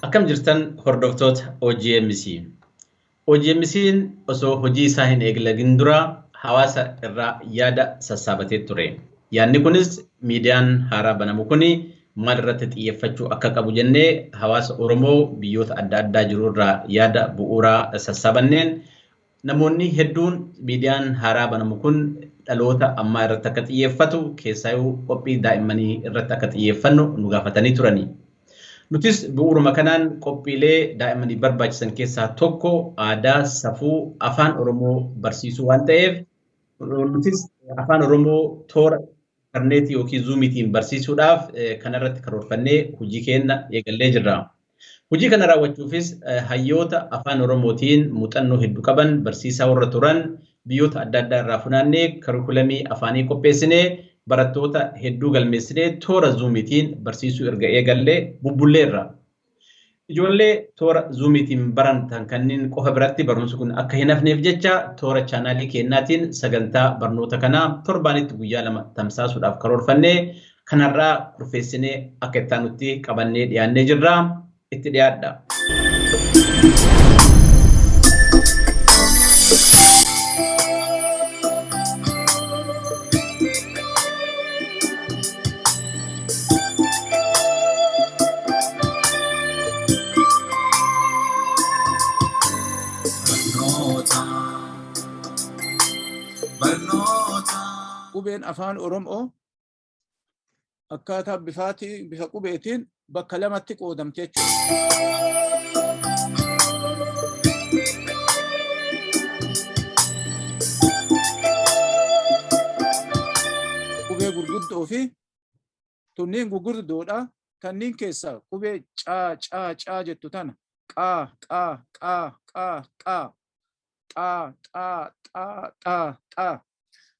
Akkam jirtan hordoftoota OGMC. OGMC'n osoo hojii isaa hin eegalin dura hawaasa irraa yaada sassaabatee ture. Yaadni kunis miidiyaan haaraa banamu kuni maal irratti xiyyeeffachuu akka qabu jennee hawaasa Oromoo biyyoota adda addaa jiru irraa yaada bu'uuraa sassaabanneen namoonni hedduun miidiyaan haaraa banamu kun dhaloota ammaa irratti akka xiyyeeffatu keessaayyuu qophii daa'immanii irratti akka xiyyeeffannu nu gaafatanii turani. Nutis bu'uuruma kanaan qophiilee daa'immanii barbaachisan keessaa tokko aadaa safuu afaan Oromoo barsiisuu waan ta'eef nutis afaan Oromoo toora intarneetii yookiin zuumiitiin barsiisuudhaaf kanarratti karoorfannee hojii keenya eegallee jirra. Hojii kana raawwachuufis hayyoota afaan Oromootiin muuxannoo hedduu qaban barsiisaa warra turan biyyoota adda addaa irraa funaannee karikulamii afaanii qopheessinee barattoota hedduu galmeessinee toora zuumiitiin barsiisuu erga eegallee bubbulleerra. Ijoollee toora zuumiitiin barantan kanneen qofa biratti barumsi kun akka hin hafneef jecha toora chaanaalii keenyaatiin sagantaa barnoota kanaa torbaanitti guyyaa 2 tamsaasuudhaaf karoorfannee kanarraa kurfeessinee akka itti aanutti qabannee dhiyaannee jirra. Itti dhiyaadha. Qubeen afaan Oromoo akkaataa bifa qubeetiin bakka lamatti qoodamte jechuudha. Qubee gurguddoo fi tunniin gurguddoodha. Kanneen keessaa qubee caa jettu tana qaa.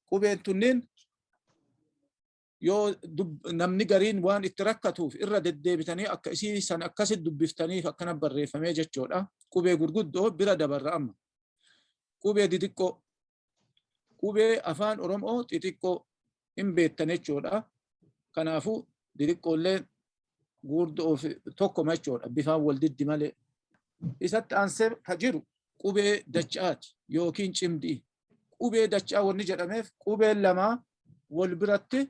Qubeen tunniin yoo namni gariin waan itti rakkatuuf irra deddeebitanii akka isii san akkasitti dubbiftaniif akkana barreeffamee jechuudha. Qubee gurguddoo bira dabarra amma. Qubee xixiqqoo. Qubee afaan Oromoo xixiqqoo hin beektan jechuudha. Kanaafuu xixiqqoollee gurguddoo tokkoma jechuudha. Bifaan wal diddi malee. Isatti aansee ka jiru qubee dachaati yookiin cimdii. Qubee dachaa wanni jedhameef qubeen lamaa wal biratti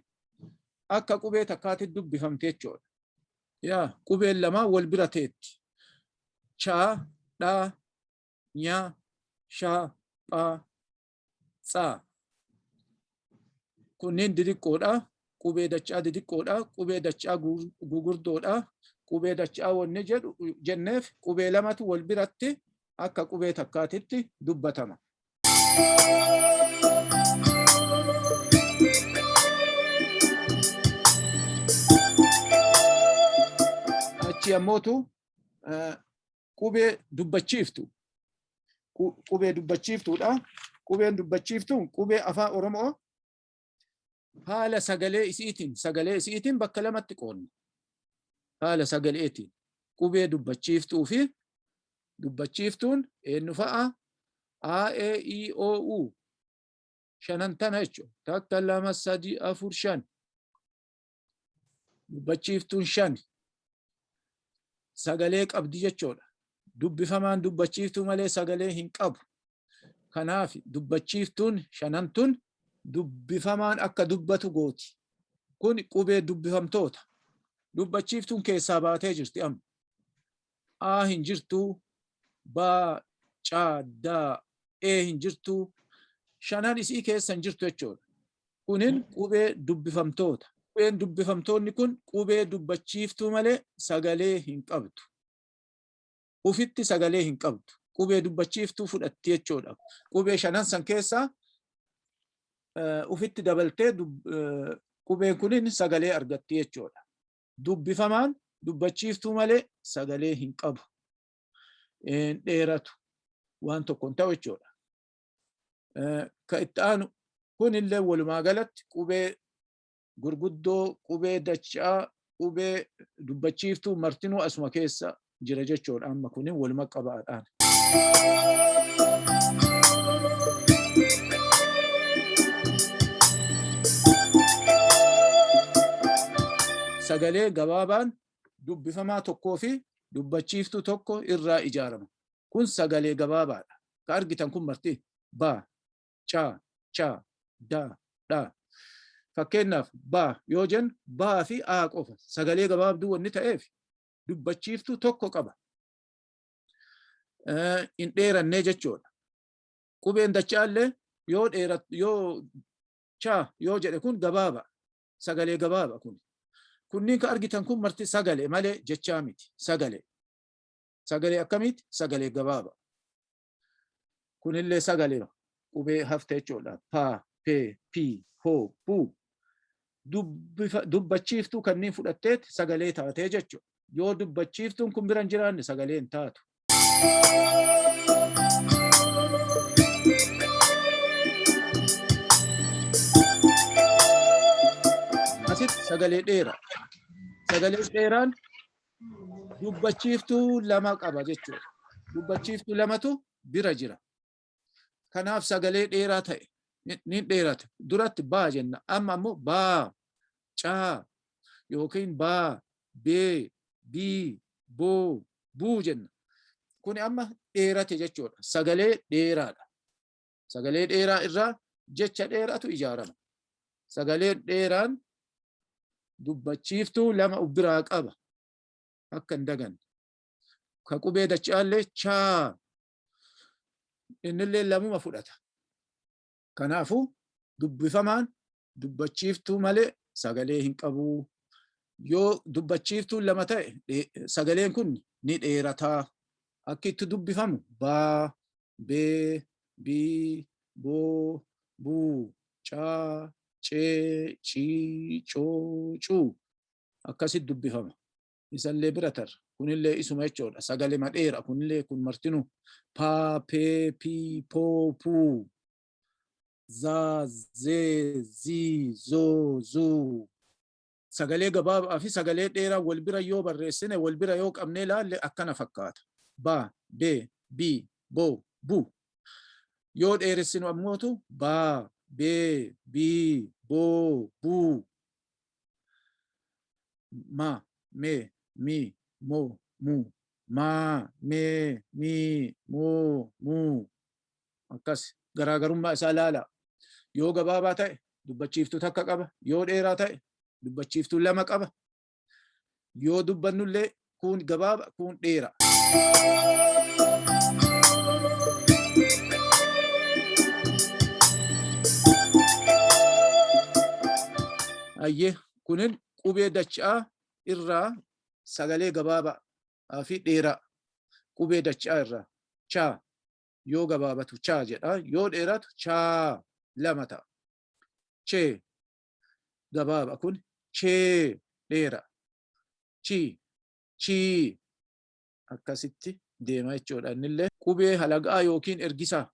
akka qubee takkaatti dubbifamte jechuudha. Yaa qubeen lamaa wal bira teetti. Chaa, dhaa, nyaa, shaa, phaa, tsaa. Kunneen xixiqqoodha. Qubee dachaa xixiqqoodha. Qubee dachaa gugurdoodha. Qubee dachaa wanni jedhu jenneef qubee lamatu wal biratti akka qubee takkaatti dubbatama. Achi ammootu qubee dubbachiiftu. Qubee dubbachiiftuudha. Qubeen dubbachiiftuun qubee afaan Oromoo haala sagalee isiitiin bakka lamatti qoodna. Haala sagaleetiin qubee dubbachiiftuu fi dubbachiiftuun eenyu fa'a? A, E, I, O, U. Shanan tana jechuudha. Takka 2 3 4 5. Dubbachiiftuun 5. Sagalee qabdi jechuudha. Dubbifamaan dubbachiiftuu malee sagalee hin qabu. Kanaaf dubbachiiftuun shanan tun dubbifamaan akka dubbatu gooti. Kun qubee dubbifamtoota. Dubbachiiftuun keessaa baatee jirti amma. A hin jirtu, Ba, Caa, Daa, E hin jirtu. Shanan isii keessa hin jirtu jechuudha. Kunin qubee dubbifamtoota. Qubeen dubbifamtoonni kun qubee dubbachiiftuu malee sagalee hin qabdu. Ufitti sagalee hin qabdu. Qubee dubbachiiftuu fudhatti jechuudha. Qubee shanan san keessaa ufitti dabaltee qubeen kunin sagalee argatti jechuudha. Dubbifamaan dubbachiiftuu malee sagalee hin qabu. Dheeratu waan tokkoon ta'u jechuudha. Ka itti aanu kunillee walumaa galatti qubee gurguddoo, qubee dachaa, qubee dubbachiiftuu martinuu asuma keessa jira jechuudha. Amma kunin waluma qabaadhaan. Sagalee gabaabaan dubbifamaa tokkoo fi dubbachiiftuu tokko irraa ijaarama. Kun sagalee gabaabaadha. Ka argitan kun marti ba, cha, cha, da, da. Fakkeenyaaf ba yoo jennu baa fi aa qofa sagalee gabaabduu wanni ta'eef dubbachiiftuu tokko qaba. Hin dheerannee jechuudha. Qubeen dachaallee yoo cha yoo jedhe kun gabaaba. Sagalee gabaaba kun. Kunniin ka argitan kun marti sagalee malee jechaa miti. Sagalee. Sagalee akkamitti? Sagalee gabaaba. Kunillee sagalee qubee hafte jechuudha. Pa, pe, pi, ho, pu. Dubbachiiftuu kanneen fudhatteet sagalee taatee jechuudha. Yoo dubbachiiftuun kun bira hin jiraanne sagalee hin taatu. Asitti sagalee dheeraa. Sagalee dheeraan dubbachiiftuu lama qaba jechuudha. Dubbachiiftuu lamatu bira jira. Kanaaf sagalee dheeraa ta'e ni dheerate. Duratti baa jenna. Amma ammoo baa, caa yookiin baa, bee, bii, boo, buu jenna. Kuni amma dheerate jechuudha. Sagalee dheeraadha. Sagalee dheeraa irraa jecha dheeraatu ijaarama. Sagalee dheeraan dubbachiiftuu lama of biraa qaba. Akka hin daganne. Ka qubee dachaallee chaa. Innillee lamuma fudhata. Kanaafuu dubbifamaan dubbachiiftuu malee sagalee hin qabu. Yoo dubbachiiftuu lama ta'e sagaleen kun ni dheerataa. Akka itti dubbifamu baa, bee, bii, boo, buu, caa, cee, cii, coo, cuu. Akkasitti dubbifama. Isallee bira tarra. Kunillee isuma jechuudha. Sagalee madheera. Kunillee kun martinu paa, pee, pii, poo, puu. Zaa, zee, zii, zoo, zuu. Sagalee gabaabaa fi sagalee dheeraa wal bira yoo barreessine wal bira yoo qabnee ilaalle akkana fakkaata. Baa, bee, bii, boo, buu. Yoo dheeressinu ammootu baa, bee, bii, boo, buu. Ma, mee, mii, moo, muu. Maa, mee, mii, moo, muu. Akkas garaagarummaa isaa ilaala. Yoo gabaabaa ta'e dubbachiiftuu takka qaba. Yoo dheeraa ta'e dubbachiiftuu lama qaba. Yoo dubbannullee kun gabaaba kun dheera. Ayyee kunin qubee dachaa irraa sagalee gabaabaa fi dheeraa qubee dachaa irraa chaa yoo gabaabatu chaa jedha yoo dheeratu chaa lama ta'a. Chee gabaaba kun chee dheera. Chii akkasitti deema jechuudha. Innillee qubee halagaa yookiin ergisaa.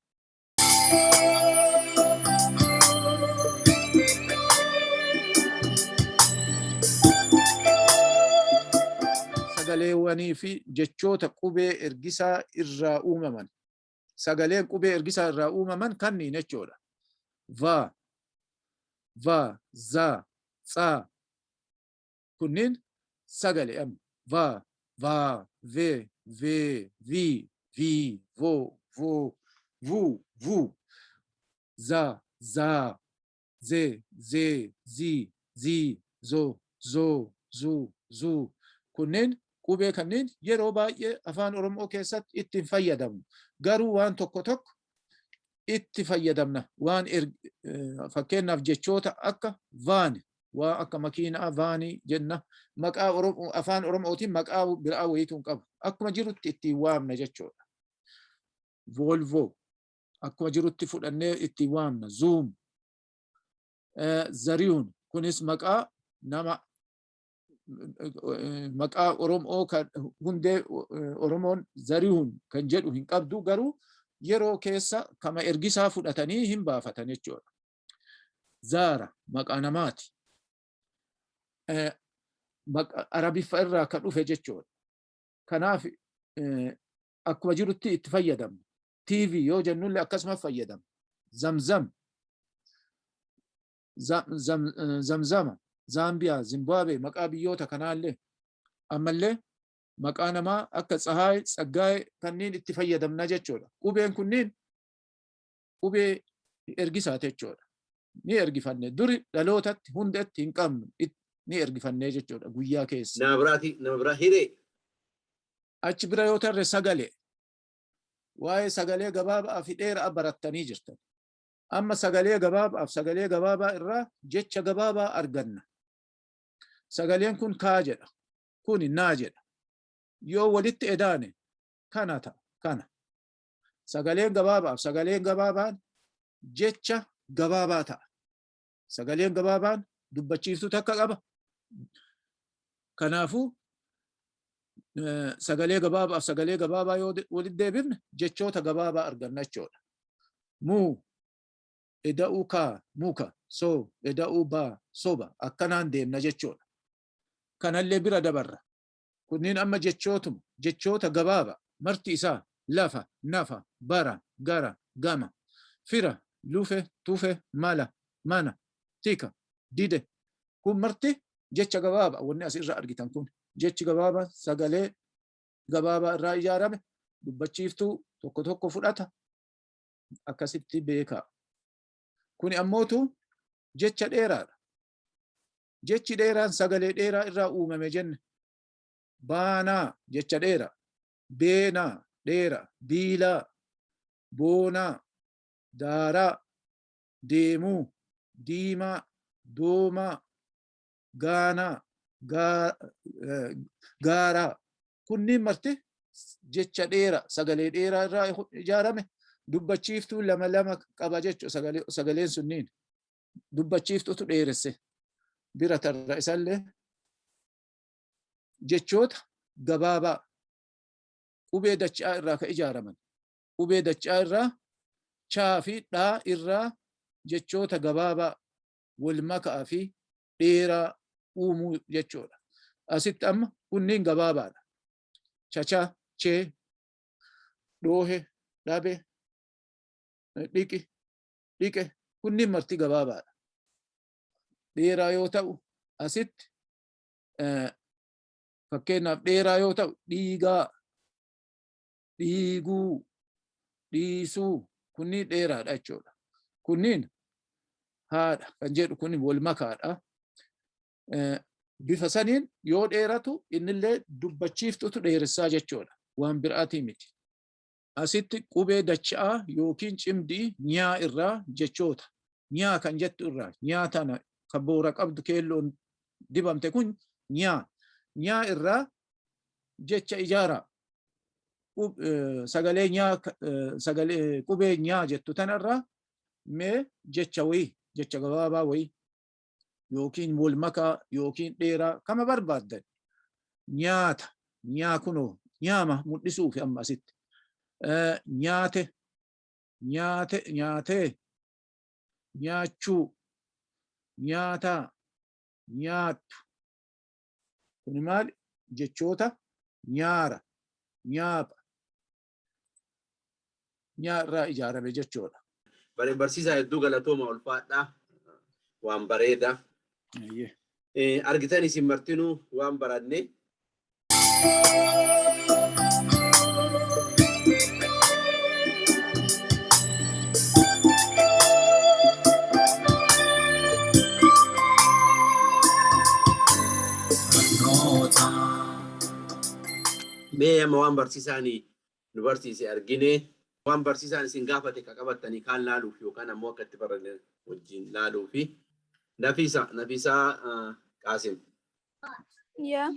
Sagaleewwanii fi jechoota qubee ergisaa irraa uumaman. Sagaleen qubee ergisaa irraa uumaman kanniin jechuudha. Va, va, za, tsaa. Kunniin sagalee amma. Va, va, ve, ve, vi, vi, vo, vo, vu, vu. Za, za, ze, ze, zi, zi, zo, zo, zu, zu. Kunneen qubee kanneen yeroo baay'ee afaan Oromoo keessatti ittiin fayyadamnu. Garuu waan tokko tokko itti fayyadamna. Waan fakkeenyaaf jechoota akka vaani, waan akka makiinaa vaanii jenna. Maqaa afaan Oromootiin maqaa biraa wayiituun qaba. Akkuma jirutti ittiin waamna jechuudha. Volvo akkuma jirutti fudhannee ittiin waamna. Zoom. Zariyuun kunis maqaa nama maqaa Oromoo kan hundee Oromoon Zariyuun kan jedhu hin qabdu garuu yeroo keessa kama ergisaa fudhatanii hin baafatan jechuudha. Zaara maqaa namaati. Arabiffa irraa kan dhufe jechuudha. Kanaaf akkuma jirutti itti fayyadamna. TV yoo jennullee akkasuma fayyadamna. Zamzam, Zamzama, Zaambiyaa, Zimbaabuwee maqaa biyyoota kanaallee ammallee maqaa namaa akka Tsahaay, Tsaggaayee kanneen itti fayyadamna jechuudha. Qubeen kunniin qubee ergisaati jechuudha. Ni ergifanne duri dhalootatti hundatti hin qabnu ni ergifannee jechuudha guyyaa keessa. Nama biraa hiree. Achi bira yoo tarre sagalee. Waa'ee sagalee gabaabaa fi dheeraa barattanii jirtan. Amma sagalee gabaabaaf sagalee gabaabaa irraa jecha gabaabaa arganna. Sagaleen kun kaa jedha. Kuni naa jedha. Yoo walitti edaane kana ta'a. Kana. Sagaleen gabaabaaf sagaleen gabaabaan jecha gabaabaa ta'a. Sagaleen gabaabaan dubbachiiftuu takka qaba. Kanaafuu sagalee gabaabaaf sagalee gabaabaa yoo walitti deebifne jechoota gabaabaa arganna jechuudha. Muu, eda'uu kaa, muka, soo, eda'uu baa, soba akkanaan deemna jechuudha. Kanallee bira dabarra. Kunniin amma jechoota gabaabaa marti isaa lafa, nafa, bara, gara, gama, fira, lufe, tufe, mala, mana, tika, dide. Kun marti jecha gabaabaa wanni as irra argitan kun. Jechi gabaabaa sagalee gabaabaa irraa ijaarame dubbachiiftuu tokko tokko fudhata akkasitti beekaa. Kuni ammootu jecha dheeraadha. Jechi dheeraan sagalee dheeraa irraa uumame jenne. Baanaa jecha dheeraa, beenaa dheeraa, biilaa, boonaa, daaraa, deemuu, diimaa, doomaa, gaanaa, gaaraa. Kunniin marti jecha dheeraa sagalee dheeraa irraa ijaarame dubbachiiftuu lama lama qaba jechuudha. Sagaleen sunniin dubbachiiftutu dheeresse bira tarra isallee jechoota gabaabaa qubee dachaa irraa ka ijaaraman. Qubee dachaa irraa chaa fi dhaa irraa jechoota gabaabaa wal makaa fi dheeraa uumuu jechuudha. Asitti amma kunniin gabaabaadha. Chachaa, chee, dhoohe, dhabe, dhiqi, dhiqe kunniin marti gabaabaadha. Dheeraa yoo ta'u asitti fakkeenyaaf dheeraa yoo ta'u dhiigaa, dhiiguu, dhiisuu kunniin dheeraadha jechuudha. Kunniin haadha kan jedhu kun wal makaadha. Bifa saniin yoo dheeratu innillee dubbachiiftutu dheeressaa jechuudha. Waan biraatii miti. Asitti qubee dachaa yookiin cimdii nyaa irraa jechoota. Nyaa kan jettu irraa nyaa tana kan boora qabdu keelloon dibamte kun nyaa. Nyaa irraa jecha ijaaraa. Sagalee nyaa sagalee qubee nyaa jettu tanarraa mee jecha wayii jecha gabaabaa wayii yookiin wal makaa yookiin dheeraa kama barbaaddan nyaata nyaa kunoo nyaama mul'isuuf amma asitti nyaate nyaate nyaatee nyaachuu nyaataa nyaattu kun maal jechoota nyaara nyaapa nyaarraa ijaarame jechuudha. Barsiisaa hedduu galatooma ulfaadhaa waan bareeda. Argitan isin martinuu waan baranne. Mee amma waan barsiisaanii nu barsiise argine. Waan barsiisaan isin gaafate ka qabattanii kaan laaluuf yookaan ammoo akka itti baranne wajjin laaluufi. Nafisaa Qaasim. Yeah.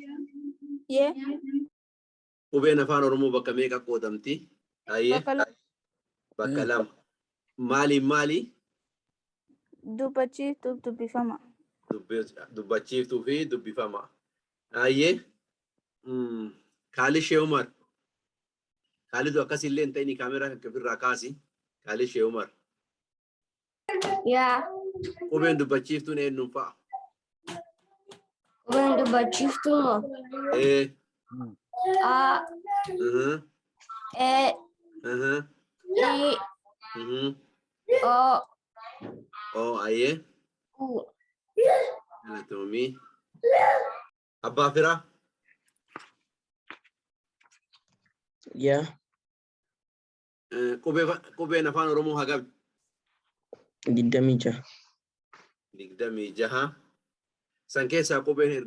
Qubeen afaan Oromoo bakka meeqa qoodamti? Bakka lama. Maali? Dubbachiiftuuf dubbifama. Dubbachiiftuu fi dubbifama. Kaalid Sheikh Umar. Kaalidu akkasillee hin ta'ini kaameraa kan ofirraa kaasi. Kaalid Sheikh Umar. Yeah. Qubeen dubbachiiftuun eenyuun fa'a? Qubeen dubbachiiftuu A, E, I, O, Oh, aye. U. Anatomy. Abba Fira. Yeah. Qubeen afaan Oromoo hagam? Digdamii jaha. San keessaa qubeen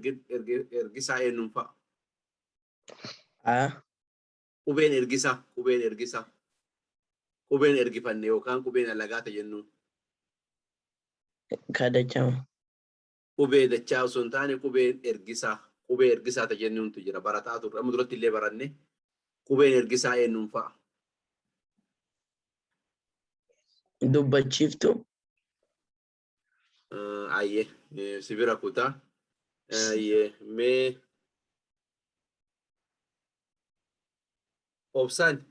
ergisaa eenyuun fa'a? A. Qubeen ergisaa. Qubeen ergifanne yookaan qubeen alagaata jennuun. Kadachama. Qubee dachaa osoo hin taane qubeen ergisaa ta jennuuntu jira. Barataa turre. Amma duratti illee baranne qubeen ergisaa eenyuun fa'a? Dubbachiiftuu. Aye, sibira kuta. Aye, me obsan.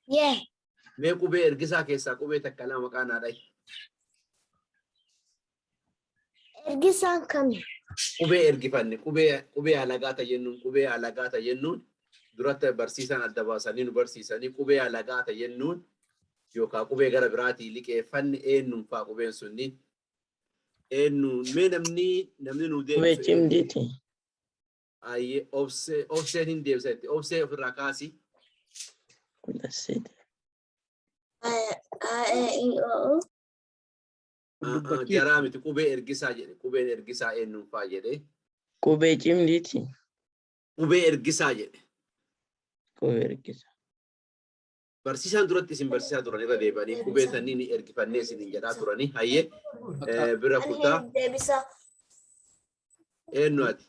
Yeah. Me qubee ergisaa keessaa qubee takka lama maqaan haadha. Ergisaan kami? Qubee ergifanne, qubee alagaata jennuun duratti barsiisan adda baasanii nu barsiisanii qubee alagaata jennuun yookaan qubee gara biraatii liqeeffanne eenyuun fa'a qubeen sunniin. Eenyuun mee namni nu deebisu. Qubee cimdiiti. Ayyee obseen hin deebisetti. Obsee ofirraa kaasi. Jaraa miti qubee ergisaa jedhe. Qubeen ergisaa eenyuun fa'a jedhe. Qubee cimdiiti. Qubee ergisaa jedhe. Qubee ergisaa. Barsiisaan duratti isin barsiisaa turan irra deebanii qubee sanniin ergifannee isin jedhaa turanii. Hayyee bira kutaa. Eenyu ati?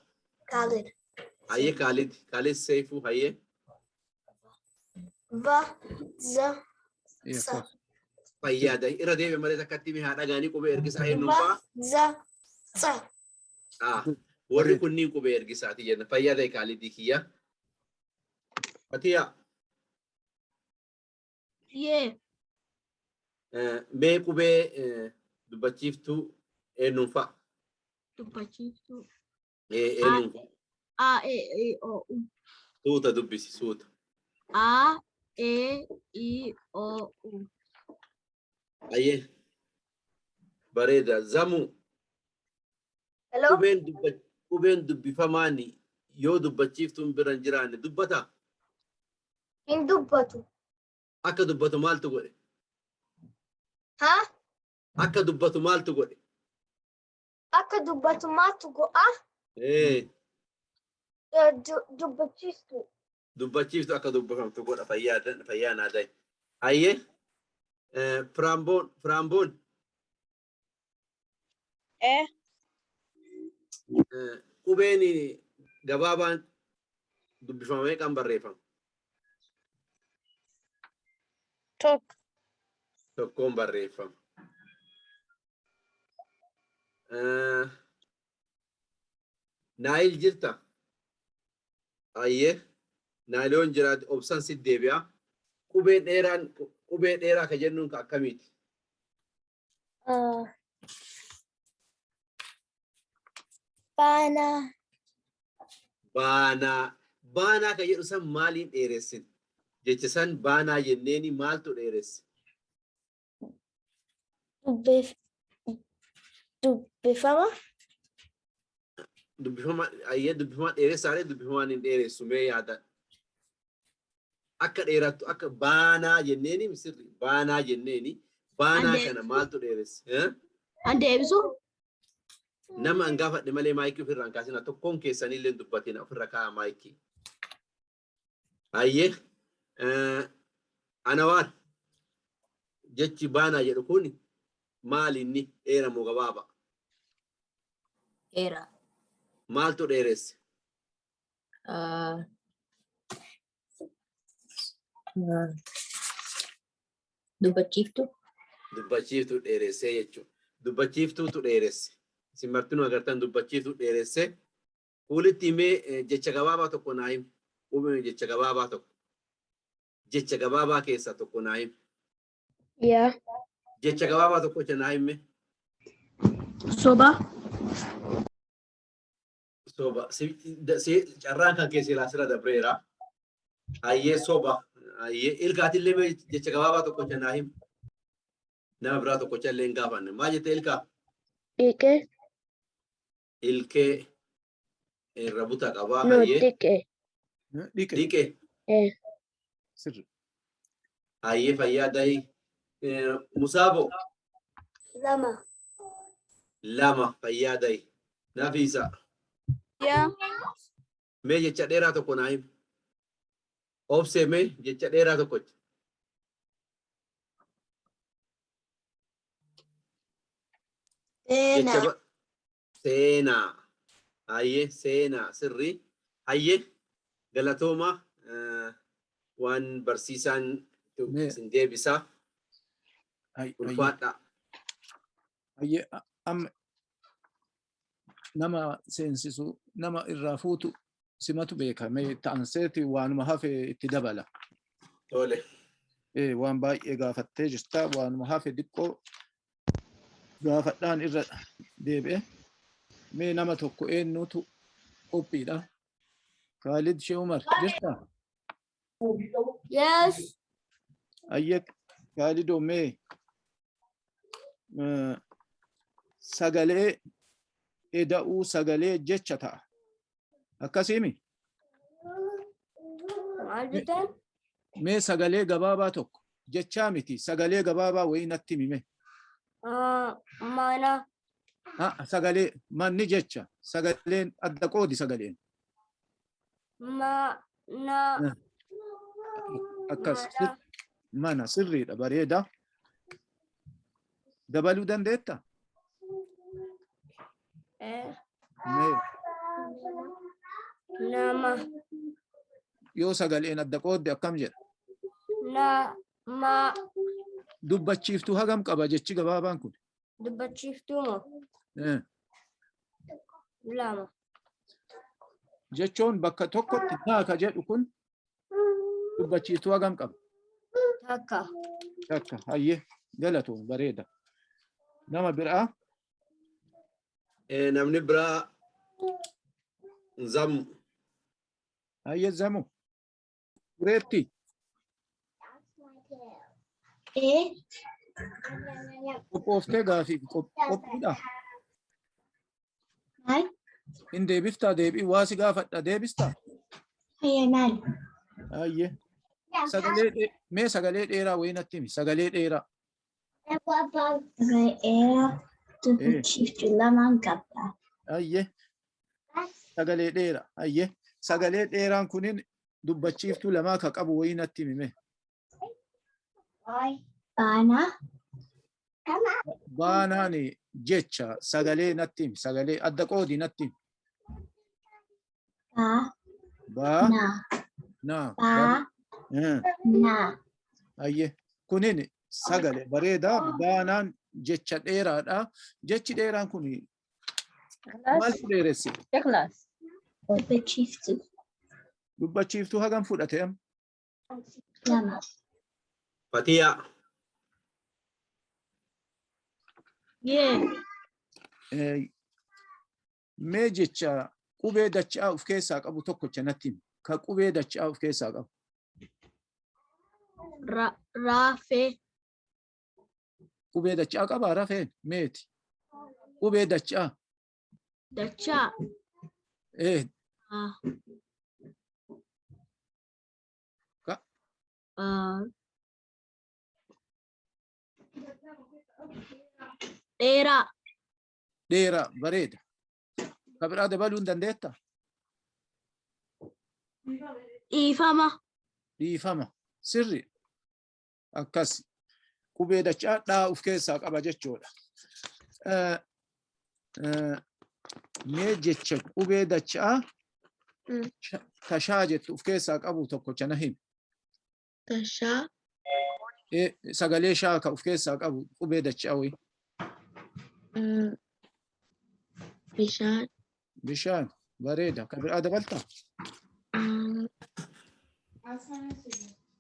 Khalid. Hayyee Khalid Seifuu hayyee. Sa. Fayyaada irra deebe malee takkatti mihaa dhagaanii qubee ergisaa eenyuun fa'a? Warri kunniin qubee ergisaati jenna. Fayyaada Khalidii kiyya. Fatiyaa. Yeah. Mee qubee dubbachiiftuu eenyuun fa'a? Dubbachiiftuu. Eenyuun fa'a? A, E, I, O, U. Suuta dubbisi suuta. A, E, I, O, U. Ayyee. Bareeda. Zamuu. Hello? Qubeen dubbifamaan yoo dubbachiiftuun bira hin jiraanne dubbataa? Hin dubbatu. Akka dubbatu maaltu godhe? Ha? Akka dubbatu maaltu godhe? Akka dubbatu maaltu go'a? Dubbachiiftu. Dubbachiiftu akka dubbifamtu godha fayyaa naadaa. Hayyee. Firaamboon. Qubeen gabaabaan dubbifamee kan barreeffamu. Tokkoon barreeffama. Naayil jirta? Ayyee. Naayiloon jiraate obsan si deebi'a. Qubee dheeraa ka jennuun ka akkamiiti? Baanaa. Baanaa ka jedhu san maaliin dheeressin? Jecha san baanaa jenneeni maaltu dheeresse? Dubbifama. Dubbifama dheeressaalee dubbifamaan hin dheeressu mee yaada. Akka dheerattu akka baanaa jenneeni misirri baanaa jenneeni baanaa kana maaltu dheeresse? Deebisu. Nama an gaafadhe malee maayikii ofirraa hin kaasina tokkoon keessanillee dubbatina ofirra kaa'a maayikii. Hayyee. Anawaan jechi baanaa jedhu kun maali inni dheeraa moo gabaabaa? Dheeraa. Maaltu dheeresse? Dubbachiiftuu. Dubbachiiftuu dheeressee jechuudha. Dubbachiiftuutu dheeresse. Isin martinuu agartan dubbachiiftuu dheeressee. Kuulitti himee jecha gabaabaa tokko naa himi. Jecha gabaabaa tokko. Jecha gabaabaa keessaa tokko naa himi. Yeah. Jecha gabaabaa tokko naa himi. Soba. Soba. Carraan kan keessi laasira dabreera. Ayyee soba. Ayyee ilkaatillee jecha gabaabaa tokko jennaa him. Nama biraa tokko illee hin gaafanne. Maal jette ilkaa? Dhiqee. Ilkee irra buta qabaa. No, Ayyee. dhiqee. Dhiqe. Dhiqee. Sirri. Ayyee fayyaa dahi. Musaabo. Lama. Lama fayyaa dahi. Nafiisa. Yaa. Mee jecha dheeraa tokko naa him. Obsee mee jecha dheeraa tokko. Seenaa. Seenaa. Ayyee seenaa sirrii. Ayyee galatooma waan barsiisaan isin deebisaa. Ulfaadha. Ayyee amma nama seensisu nama irraa fuutu simatu beekame ta'anseeti waanuma hafe itti dabala. Tole. Waan baay'ee gaafattee jirta waanuma hafe diqqoo gaafadhaan irra deebi'e. Mee nama tokko eenyutu qophiidha? Khalid Sheikh Umar jirta? Yes. Ayyee Khalidoo mee sagalee eda'uu sagalee jecha ta'a. Akkasiimi? Maal jettan? Mee sagalee gabaabaa tokko jechaa miti sagalee gabaabaa wayii natti himi. Mana. Sagalee manni jecha sagaleen adda qoodi sagaleen. Mana. Akkas mana sirriidha bareeda. Dabaluu dandeetta? Mee Nama. yoo sagaleen adda qoodde akkam jedha? Nama. Dubbachiiftuu hagam qaba jechi gabaabaan kun? Dubbachiiftuu moo? Lama. Jechoon bakka tokkotti naaka jedhu kun dubbachiiftuu hagam qaba? Takka. Takka hayyee galatoon bareeda. Nama biraa? Namni biraa Zamu. Hayyee Zamu. Tureetti? Qophooftee gaafiif qophiidha? Maal? Hin deebiftaa deebii waa si gaafadha deebistaa? Hayyee maal? Hayyee. Mee sagalee dheeraa wayii natti himi sagalee dheeraa. Sagalee dheeraa dubbachiiftuu lamaan qabda. Hayyee. Sagalee dheeraa hayyee. Sagalee dheeraan kunin dubbachiiftuu lamaa ka qabu wayii natti himi. Baanaa. Baanaan jecha sagalee natti himi sagalee adda qoodi natti himi. Baa. Naa. Hayyee. Kunin sagalee bareedaa baanaan jecha dheeraadha. Jechi dheeraan kun maaltu dheeressi? Dubbachiiftuu. Dubbachiiftuu hagam fudhate? Lama. Fatiyaa. Mee jecha qubee dacha'aa of keessaa qabu tokkocha natti himi. Ka qubee dacha'aa of keessaa qabu. Raafee. Qubee dacha'aa qabaa rafeen meeti? Qubee dacha'aa. Dachaa. Dheeraa. Dheeraa bareeda. Ka biraa dabaluu hin dandeetta? Dhiifama. Dhiifama sirri akkas qubee dachaa dhaa of keessaa qaba jechuudha. Mee jecha qubee dachaa tashaa jettu of keessaa qabu tokkocha na himi. Tashaa. Sagalee shaa ka of keessaa qabu qubee dachaa wayii. Bishaan. Bishaan bareeda. Ka biraa dabaltaa?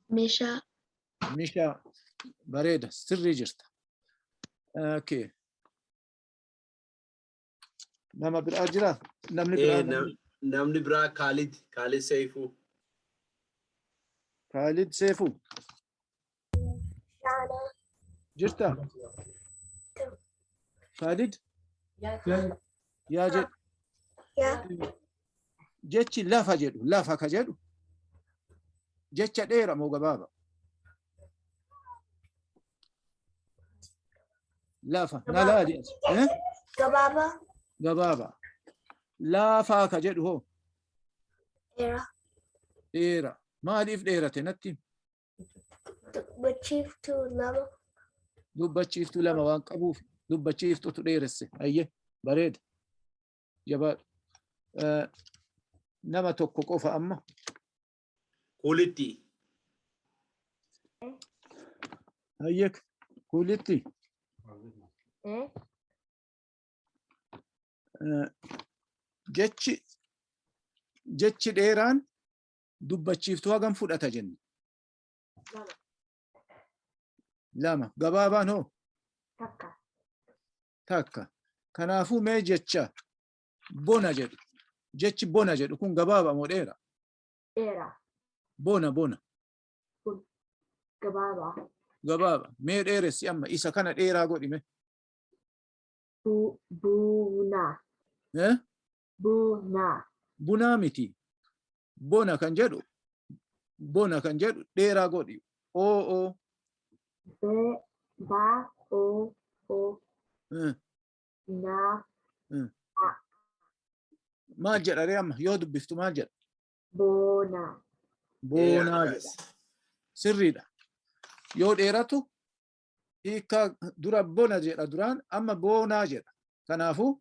Meeshaa. Meeshaa bareeda sirrii jirta. Okay. Nama biraa jira? Namni biraa Namni biraa Khalid Seifuu. خالد سيفو جرتا خالد يا جد جتشي لافا جدو لافا كجدو جتشا ديرا مو قبابا لافا لا دي Gababa. قبابا لافا كجدو هو Era. ديرا ما ليف ديرا تنتي Dubbachiiftuu lama. dubbachiiftuu lama waan qabuuf dubbachiiftutu dheeresse ayye bareeda jabaa nama tokko qofa amma Kulitti. ayye kulitti jechi dheeraan dubbachiiftuu hagam fudhata jenne lama gabaabaan hoo takka kanaafuu mee jecha bona jedhu jechi bona jedhu kun gabaaba moo dheera bona gabaaba mee dheeressi amma isa kana dheeraa godhime bunaa miti bona kan jedhu dheeraa godhi oo maal jedha ree amma yoo dubbiftu maal jedha boonaa jedha sirriidha yoo dheeratu hiika dura bona jedha duraan amma boonaa jedha kanaafuu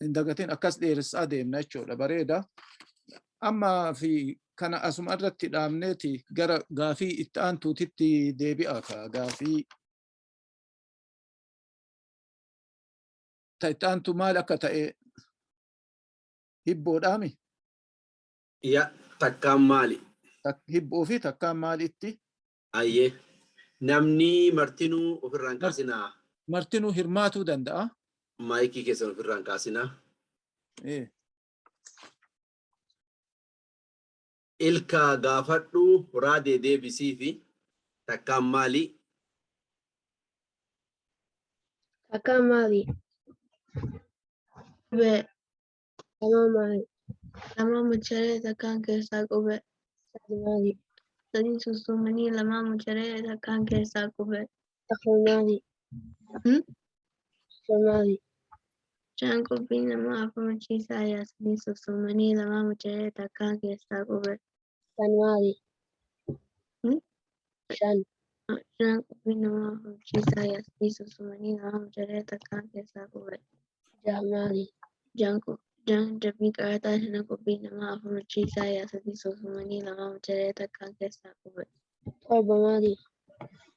hin dagatin akkas dheeressaa deemna jechuudha bareeda amma fi kana asuma irratti dhaabneeti gara gaafii itti aantuutitti deebi'a ka gaafii ta itti aantu maal akka ta'e hibboodhaami Ya takkaan maali? hibboo fi takkaan maalitti Ayyee. Namni martinuu ofirraan kaasinaa. martinuu hirmaatuu danda'a Maayikii keessan ofirraan kaasinaa. Ilka gaafadhu raadee deebisii fi takkaan maali? Takkaan maali? Qubee. Lama maali? Lama mucharee takkaan keessaa qubee. Sadi maali? Sadi sussuumanii lama mucharee takkaan keessaa qubee. Afur maali? Afur maali? Shan qubbii nama afurmachiisaa yaa sadii sussuumanii lama mucharee takkaan keessaa qubee. Shan maali? Shan. Shan qubbii nama afurmachiisaa yaa sadii sussuumanii lama mucharee takkaan keessaa qubee. Jaha maali? Jan jabbii qaraxaa shana qubbii nama afurmachiisaa yaa sadii sussuumanii lama mucharee takkaan keessaa qubee. Torba maali?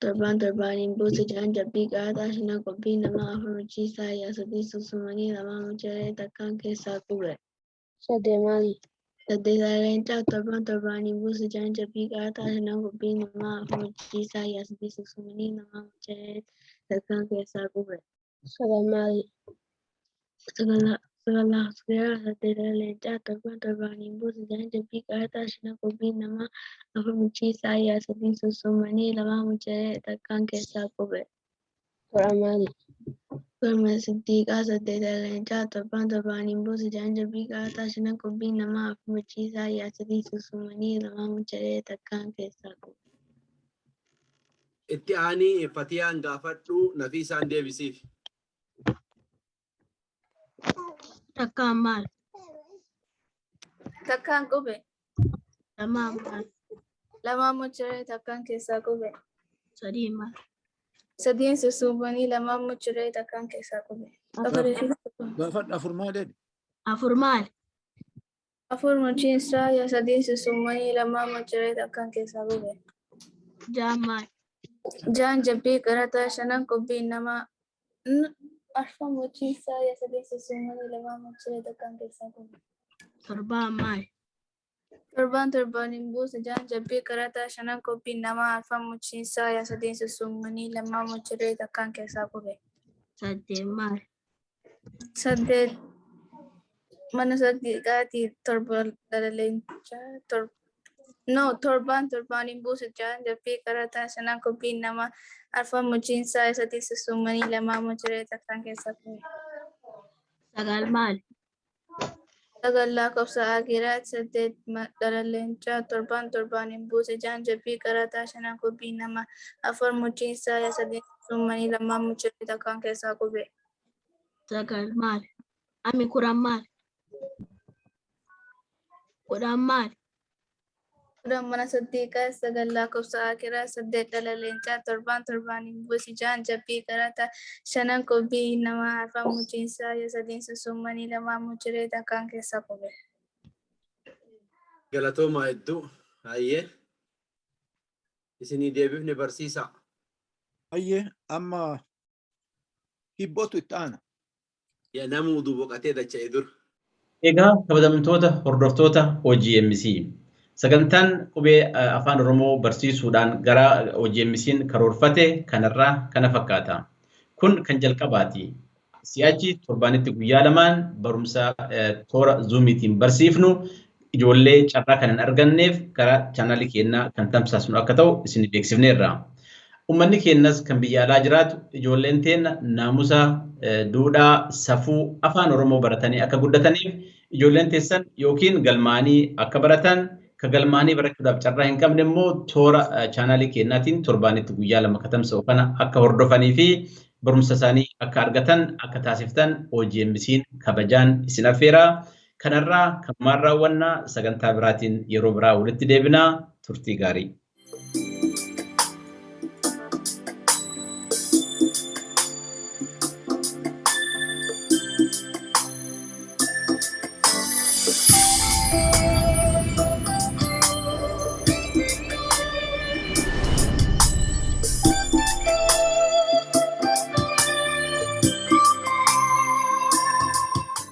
Torbaan torbaaniin buusa jan jabbii qaraxaa shana qubbii nama afurmachiisaa yaa sadii sussuumanii lama mucharee takkaan keessaa qubee. Saddeet maali? Saddeetaa leencaa torbaan torbaaniin buusa jan jabbii qaraxaa shana qubbii nama afurmachiisaa yaa sadii sussuumanii lama mucharee takkaan keessaa qubee. Sagal maali? Sagalaa saddeetaa leencaa torbaan torbaaniin buusa jan jabbii qaraxaa shana qubbii nama afurmachiisaa yaa sadii sussuumanii lama mucharee takkaan keessaa qubee. Torba maali? Torba siddiiqaa saddeetaa leencaa torbaan torbaaniin buusa jan jabbii qaraxaa shana qubbii nama afurmachiisaa yaa sadii sussuumanii lama mucharee takkaan keessaa qubee. Itti aanii Fatiyaan gaafadhu Nafiisaan deebisiif. Takkaan maali? Takkaan qubee. Lamaan maali? Lamaan mucharee takkaan keessaa qubee. Sadii maali? Sadiin sussuumanii lamaan mucharee takkaan keessaa qubee. gaafadhu afur maali Afur maali? Afur muchiinsaa yaa sadiin sussuumanii lamaan mucharee takkaan keessaa qubee. Jaan maali? Jaan jabbii qaraxaa shanan qubbii nama arfan muchiinsaa yaa sadiin sussuumanii lamaan mucharee takkaan keessaa qubee. Torbaan maali? Torbaan torbaaniin buusa jaan jabbii qaraxaa shanan qubbii nama arfan muchiinsaa yaa sadiin sussuumanii lamaan mucharee takkaan keessaa qubee. Saddeet maali? Saddeet mana saddeeqaatii torba dhala leencaa No, torban buusa jaan jabbii qarataa shanan kophii nama arfan muchiinsaa isatti summanii lamaa muciree takkaan keessa kufe. Sagal maali? Sagal lakkoofsa agiraa saddeet dalaleenchaa torban buusa jaan jabbii qarataa shanan kophii nama afur muchiinsaa isatti summanii lamaa muciree takkaan keessa kufe. Sagal maali? Ami kuraan maali? Kudhan maali? Kudhan mana saddeeqaa sagal lakkoofsa agiraa saddeet dalaleenchaa torban buusi jaan jabbii qarataa shanan kophii nama arfan muchiinsaa isatti summanii lamaa muciree takkaan keessa kufe. Galatooma hedduu hayyee isinii deebifne barsiisaa. Ayyee amma hibbootu itti aana. Namuu boqatee dacha'e dur. Egaa kabajamtoota hordoftoota OGMC sagantaan qubee afaan Oromoo barsiisuudhaan gara OGMC'n karoorfate kanarraa kana fakkaata. Kun kan jalqabaati. Si'achi torbaanitti guyyaa lamaan barumsa toora Zoomiitiin barsiifnu ijoollee carraa kan hin arganneef karaa chaanaalii keenyaa kan tamsaasnu akka ta'u isin beeksifneerra. Uummanni keenyas kan biyya alaa jiraatu ijoolleen teenya naamusa duudhaa safuu afaan Oromoo baratanii akka guddataniif ijoolleen teessan yookiin galmaanii akka baratan ka galmaanii barachuudhaaf carraa hin qabne immoo toora chaanaalii keenyaatiin torbaanitti guyyaa lama katamsa'u kana akka hordofanii fi barumsa isaanii akka argatan akka taasiftan OGMC'n kabajaan isin affeera. Kanarraa kanumaan raawwannaa sagantaa biraatiin yeroo biraa walitti deebinaa turtii gaarii.